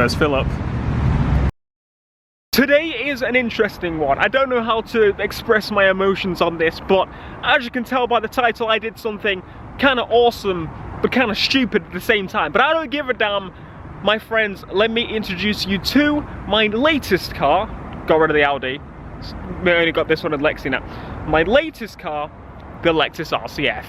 First fill up. Today is an interesting one. I don't know how to express my emotions on this, but as you can tell by the title, I did something kind of awesome, but kind of stupid at the same time. But I don't give a damn, my friends. Let me introduce you to my latest car. Got rid of the Audi. We only got this one at Lexi now. My latest car, the Lexus RCF.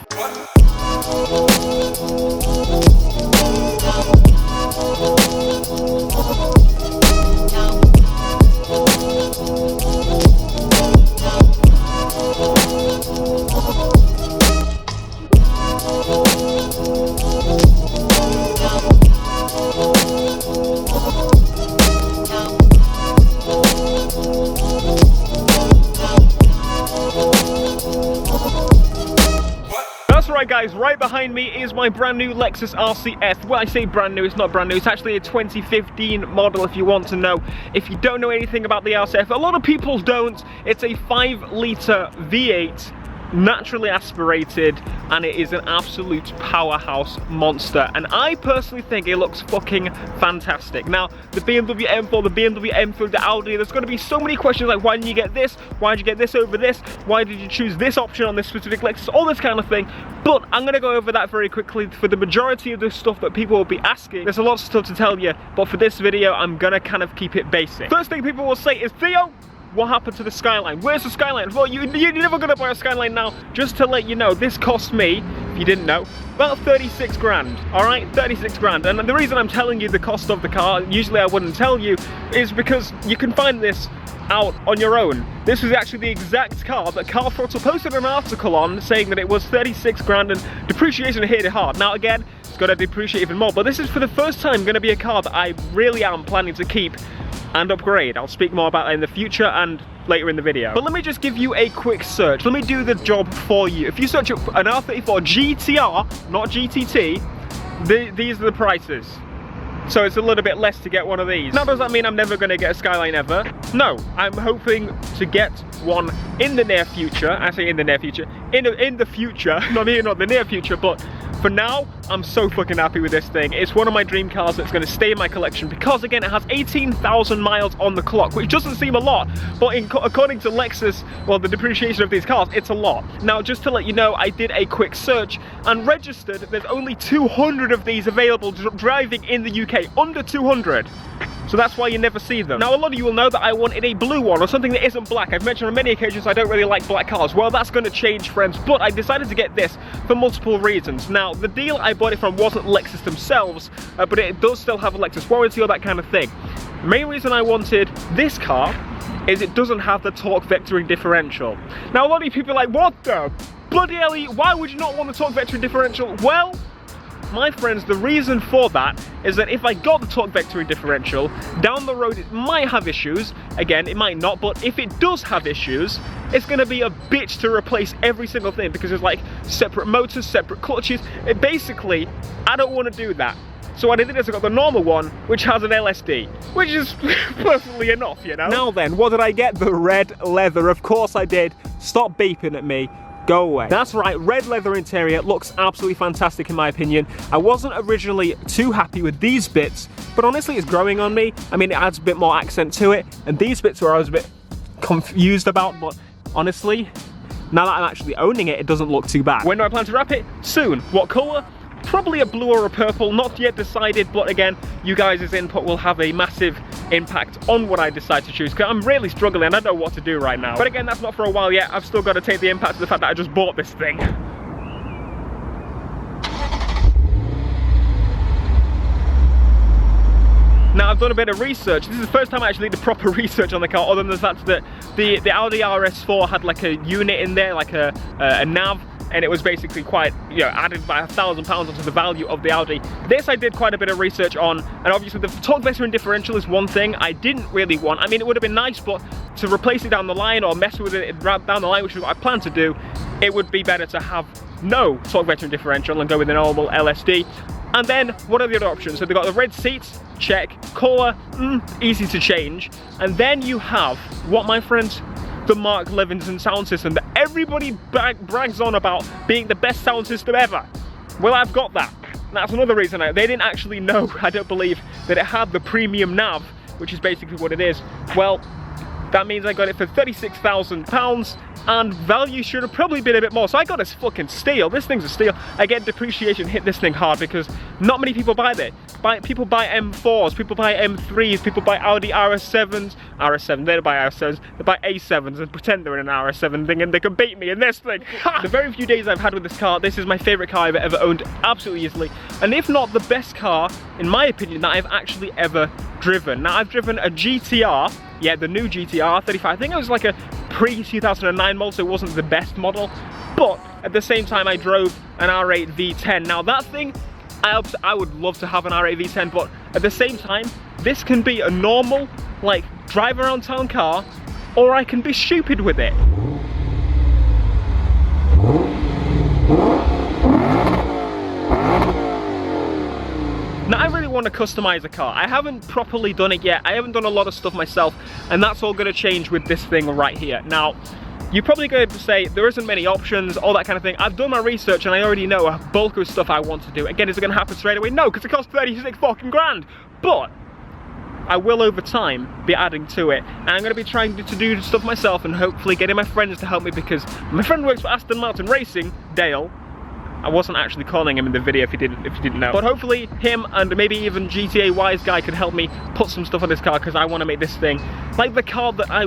Guys, right behind me is my brand new Lexus RCF. Well, I say brand new, it's not brand new, it's actually a 2015 model if you want to know. If you don't know anything about the RCF, a lot of people don't. It's a 5-litre V8, naturally aspirated, and it is an absolute powerhouse monster, and I personally think it looks fucking fantastic. Now, the BMW M4, the BMW M3, the Audi, there's going to be so many questions like, why didn't you get this? Why did you get this over this? Why did you choose this option on this specific Lexus? All this kind of thing. But I'm going to go over that very quickly. For the majority of the stuff that people will be asking, there's a lot of stuff to tell you, but for this video, I'm going to kind of keep it basic. First thing people will say is, Theo, what happened to the Skyline? Where's the Skyline? Well, you're never gonna buy a Skyline now. Just to let you know, this cost me, if you didn't know, about 36 grand, all right? 36 grand. And the reason I'm telling you the cost of the car, usually I wouldn't tell you, is because you can find this out on your own. This was actually the exact car that Car Throttle posted an article on saying that it was 36 grand and depreciation hit it hard. Now again, it's gonna depreciate even more, but this is for the first time gonna be a car that I really am planning to keep and upgrade. I'll speak more about that in the future and later in the video. But let me just give you a quick search. Let me do the job for you. If you search up an R34 GTR, not GTT, these are the prices. So it's a little bit less to get one of these. Now, does that mean I'm never going to get a Skyline ever? No, I'm hoping to get one in the near future. I say in the near future. In the future, not the near future, but for now, I'm so fucking happy with this thing. It's one of my dream cars that's going to stay in my collection because, again, it has 18,000 miles on the clock, which doesn't seem a lot, but according to Lexus, well, the depreciation of these cars, it's a lot. Now, just to let you know, I did a quick search and registered. There's only 200 of these available driving in the UK, under 200. So that's why you never see them. Now, a lot of you will know that I wanted a blue one or something that isn't black. I've mentioned on many occasions I don't really like black cars. Well, that's going to change, friends, but I decided to get this for multiple reasons. Now, the deal I bought it from wasn't Lexus themselves, but it does still have a Lexus warranty or that kind of thing. The main reason I wanted this car is it doesn't have the torque vectoring differential. Now, a lot of you people are like, what the bloody hell, why would you not want the torque vectoring differential? Well, my friends, the reason for that is that if I got the torque vectoring differential, down the road it might have issues. Again, it might not, but if it does have issues, it's going to be a bitch to replace every single thing because there's like separate motors, separate clutches. Basically, I don't want to do that. So what I did is I got the normal one, which has an LSD, which is perfectly enough, you know? Now then, what did I get? The red leather. Of course I did. Stop beeping at me. Go away. That's right, red leather interior looks absolutely fantastic in my opinion. I wasn't originally too happy with these bits, but honestly it's growing on me. I mean, it adds a bit more accent to it, and these bits where I was a bit confused about, but honestly, now that I'm actually owning it, it doesn't look too bad. When do I plan to wrap it? Soon. What colour? Probably a blue or a purple, not yet decided, but again, you guys' input will have a massive impact on what I decide to choose, because I'm really struggling, I don't know what to do right now. But again, that's not for a while yet. I've still got to take the impact of the fact that I just bought this thing. Now, I've done a bit of research. This is the first time I actually did proper research on the car, other than the fact that the Audi RS4 had like a unit in there, like a nav, and it was basically quite, you know, added by £1,000 onto the value of the Audi. This I did quite a bit of research on, and obviously the torque vectoring differential is one thing I didn't really want. I mean, it would have been nice, but to replace it down the line or mess with it down the line, which is what I plan to do, it would be better to have no torque vectoring differential and go with a normal LSD. And then, what are the other options? So they've got the red seats, check. Colour, easy to change. And then you have, what my friends, the Mark Levinson sound system that everybody brags on about being the best sound system ever. Well, I've got that. That's another reason they didn't actually know, I don't believe, that it had the premium nav, which is basically what it is. Well, that means I got it for £36,000, and value should have probably been a bit more. So I got a fucking steal. This thing's a steal. Again, depreciation hit this thing hard because not many people buy that. People buy M4s, people buy M3s, people buy Audi RS7s. They don't buy RS7s, they buy A7s and pretend they're in an RS7 thing and they can beat me in this thing. The very few days I've had with this car, this is my favourite car I've ever owned, absolutely easily. And if not the best car, in my opinion, that I've actually ever driven. Now, I've driven a GTR, yeah, the new GTR 35. I think it was like a pre-2009 model, so it wasn't the best model. But at the same time, I drove an R8 V10. Now that thing, I would love to have an R8 V10, but at the same time, this can be a normal, like, drive around town car, or I can be stupid with it. Now, I really want to customize a car. I haven't properly done it yet. I haven't done a lot of stuff myself, and that's all going to change with this thing right here. Now, you're probably going to say there isn't many options, all that kind of thing. I've done my research and I already know a bulk of stuff I want to do. Again, is it going to happen straight away? No, because it costs 36 fucking grand. But I will over time be adding to it, and I'm going to be trying to do stuff myself and hopefully getting my friends to help me, because my friend works for Aston Martin Racing, Dale. I wasn't actually calling him in the video if you didn't know. But hopefully him and maybe even GTA Wise guy could help me put some stuff on this car, because I want to make this thing like the car that I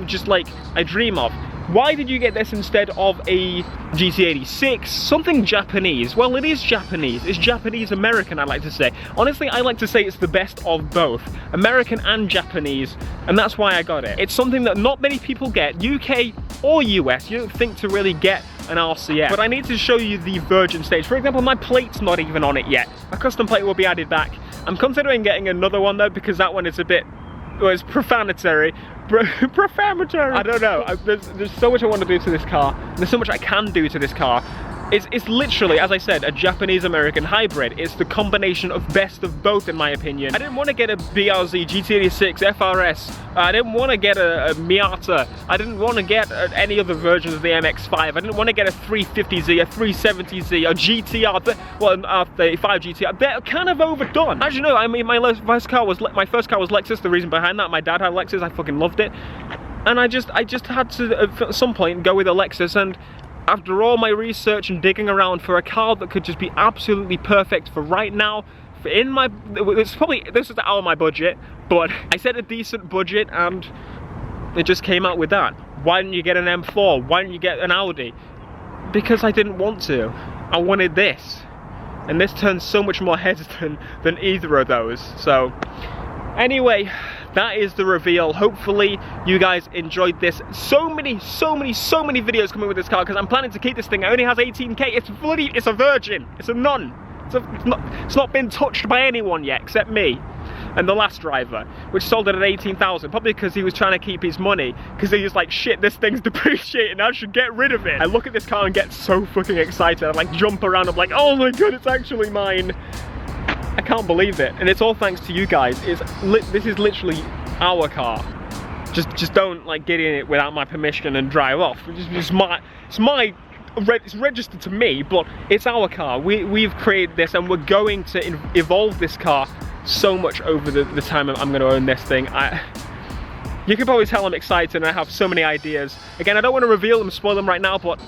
dream of. Why did you get this instead of a GT86? Something Japanese. Well, it is Japanese. It's Japanese-American, I like to say. Honestly, I like to say it's the best of both. American and Japanese, and that's why I got it. It's something that not many people get, UK or US. You don't think to really get an RCF. But I need to show you the virgin stage. For example, my plate's not even on it yet. A custom plate will be added back. I'm considering getting another one though, because that one is a bit, well, it's profanatory. Profanatory. I don't know. There's so much I want to do to this car. There's so much I can do to this car. It's literally, as I said, a Japanese-American hybrid. It's the combination of best of both, in my opinion. I didn't want to get a BRZ GT86 FRS. I didn't want to get a Miata. I didn't want to get any other versions of the MX-5. I didn't want to get a 350Z, a 370Z, a GTR, well, an R35 GTR. They're kind of overdone. As you know, I mean, my first car was Lexus. The reason behind that, my dad had Lexus. I fucking loved it, and I just had to at some point go with a Lexus. And after all my research and digging around for a car that could just be absolutely perfect for right now, this is out of my budget, but I set a decent budget and it just came out with that. Why didn't you get an M4? Why didn't you get an Audi? Because I didn't want to. I wanted this. And this turns so much more heads than either of those. So, anyway, that is the reveal. Hopefully you guys enjoyed this. So many videos coming with this car, because I'm planning to keep this thing. It only has 18K. It's a virgin. It's a nun. It's not been touched by anyone yet except me and the last driver, which sold it at 18,000, probably because he was trying to keep his money, because he was like, shit, this thing's depreciating, I should get rid of it. I look at this car and get so fucking excited. I like jump around, I'm like, oh my god, it's actually mine. I can't believe it, and it's all thanks to you guys. This is literally our car. Just don't like get in it without my permission and drive off. It's registered to me, but it's our car. We've created this, and we're going to evolve this car so much over the time I'm going to own this thing. You can probably tell I'm excited and I have so many ideas. Again, I don't want to reveal them, spoil them right now, but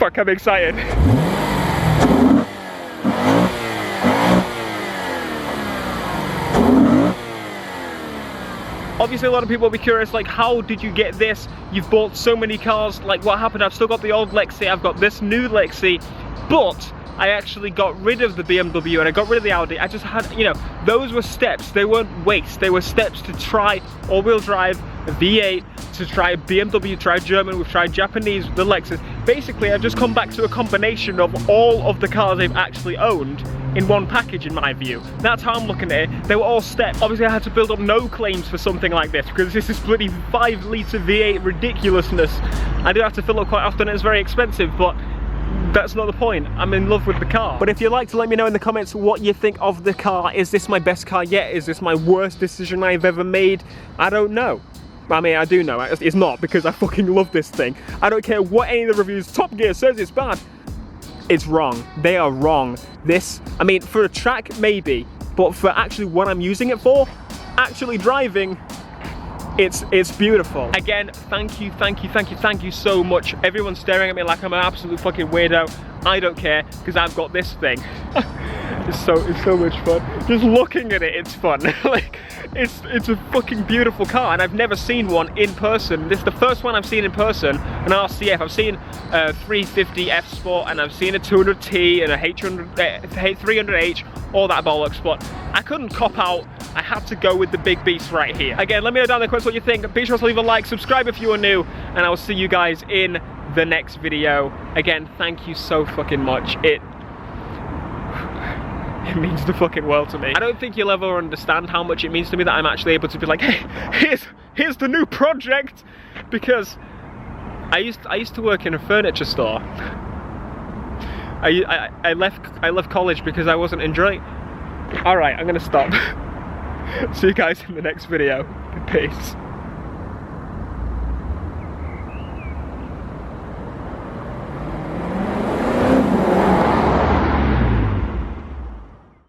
fuck, I'm excited. Obviously, a lot of people will be curious, like, how did you get this? You've bought so many cars, like, what happened? I've still got the old Lexi, I've got this new Lexi, but I actually got rid of the BMW and I got rid of the Audi. I just had, you know, those were steps. They weren't waste. They were steps to try all-wheel drive, V8, to try BMW, try German, we've tried Japanese, the Lexus. Basically, I've just come back to a combination of all of the cars I've actually owned in one package, in my view. That's how I'm looking at it. They were all steps. Obviously, I had to build up no claims for something like this, because this is bloody 5-litre V8 ridiculousness. I do have to fill up quite often, and it's very expensive, but that's not the point. I'm in love with the car. But if you'd like to let me know in the comments what you think of the car. Is this my best car yet? Is this my worst decision I've ever made? I don't know. I mean, I do know. It's not, because I fucking love this thing. I don't care what any of the reviews, Top Gear says it's bad. It's wrong. They are wrong. This, I mean, for a track, maybe. but for actually what I'm using it for, actually driving, it's beautiful. Again, thank you so much. Everyone's staring at me like I'm an absolute fucking weirdo. I don't care, because I've got this thing. It's so much fun. Just looking at it, it's fun. Like, it's a fucking beautiful car, and I've never seen one in person. This is the first one I've seen in person, an RCF. I've seen a 350 F Sport, and I've seen a 200T and a 300H, all that bollocks, but I couldn't cop out. I had to go with the big beast right here. Again, let me know down in the comments what you think. Be sure to leave a like, subscribe if you are new, and I will see you guys in the next video. Again, thank you so fucking much. It means the fucking world to me. I don't think you'll ever understand how much it means to me that I'm actually able to be like, hey, here's the new project, because I used to work in a furniture store. I left college because I wasn't enjoying. All right, I'm gonna stop. See you guys in the next video. Peace.